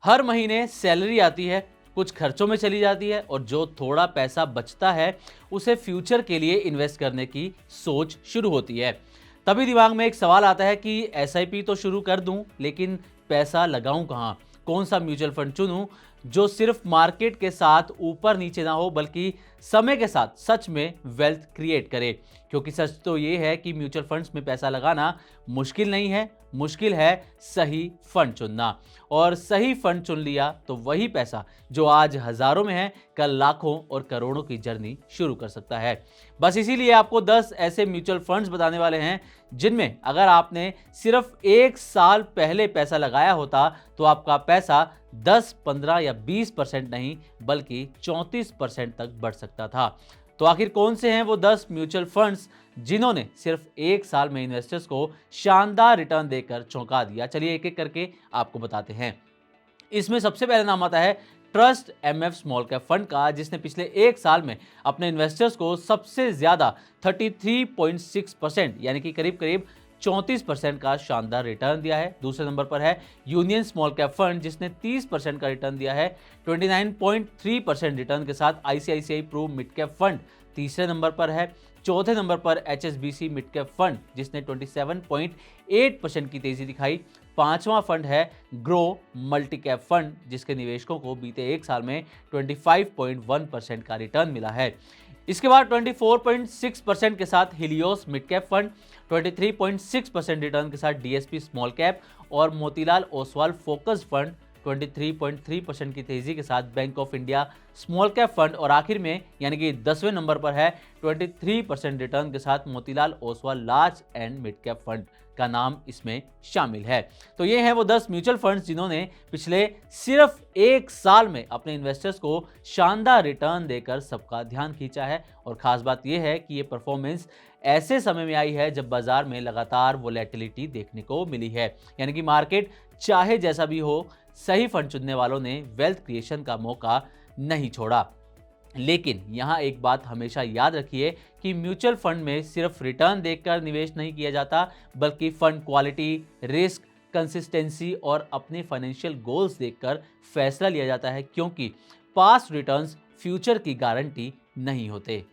हर महीने सैलरी आती है, कुछ खर्चों में चली जाती है और जो थोड़ा पैसा बचता है उसे फ्यूचर के लिए इन्वेस्ट करने की सोच शुरू होती है। तभी दिमाग में एक सवाल आता है कि एसआईपी तो शुरू कर दूं, लेकिन पैसा लगाऊं कहां? कौन सा म्यूचुअल फंड चुनूं जो सिर्फ मार्केट के साथ ऊपर नीचे ना हो, बल्कि समय के साथ सच में वेल्थ क्रिएट करे? क्योंकि सच तो ये है कि म्यूचुअल फंड्स में पैसा लगाना मुश्किल नहीं है, मुश्किल है सही फंड चुनना। और सही फंड चुन लिया तो वही पैसा जो आज हजारों में है, कल लाखों और करोड़ों की जर्नी शुरू कर सकता है। बस इसीलिए आपको 10 ऐसे म्यूचुअल फंड्स बताने वाले हैं जिनमें अगर आपने सिर्फ 1 साल पहले पैसा लगाया होता तो आपका पैसा 10, 15 या 20% नहीं, बल्कि 34% तक बढ़ सकता था। तो आखिर कौन से हैं वो 10 म्यूचुअल फंड्स जिन्होंने सिर्फ 1 साल में इन्वेस्टर्स को शानदार रिटर्न देकर चौंका दिया? चलिए एक एक करके आपको बताते हैं। इसमें सबसे पहले नाम आता है trust MF small cap fund का, जिसने पिछले 1 साल में अपने इन्वेस्टर्स को सबसे ज्यादा 33.6% यानी कि करीब करीब 34% का शानदार रिटर्न दिया है। दूसरे नंबर पर है यूनियन स्मॉल कैप फंड, जिसने 30% का रिटर्न दिया है 29.3% रिटर्न के साथ। ICICI Pru mid cap fund तीसरे नंबर पर है। चौथे नंबर पर एचएसबीसी मिड कैप फंड, जिसने 27.8% की तेजी दिखाई। पांचवां फंड है ग्रो मल्टी कैप फंड, जिसके निवेशकों को बीते 1 साल में 25.1% का रिटर्न मिला है। इसके बाद 24.6% के साथ Helios mid cap fund, 23.6% return के साथ डीएसपी स्मॉल कैप और मोतीलाल ओसवाल फोकस फंड 23.3% की तेजी के साथ bank of India small cap fund, और आखिर में यानी कि 10वें नंबर पर है 23% रिटर्न के साथ Motilal Oswal large and mid cap fund का नाम इसमें शामिल है। तो ये हैं वो 10 म्यूचुअल फंड्स जिन्होंने पिछले सिर्फ 1 साल में अपने इन्वेस्टर्स को शानदार रिटर्न देकर सबका ध्यान खींचा है। और खास बात यह है कि ये परफॉर्मेंस ऐसे समय में आई है जब बाजार में लगातार वोलेटिलिटी देखने को मिली है, यानी कि मार्केट चाहे जैसा भी हो, सही फंड चुनने वालों ने वेल्थ क्रिएशन का मौका नहीं छोड़ा। लेकिन यहां एक बात हमेशा याद रखिए कि म्यूचुअल फंड में सिर्फ रिटर्न देखकर निवेश नहीं किया जाता, बल्कि फंड क्वालिटी, रिस्क, कंसिस्टेंसी और अपने फाइनेंशियल गोल्स देखकर फैसला लिया जाता है, क्योंकि पास्ट रिटर्न्स फ्यूचर की गारंटी नहीं होते।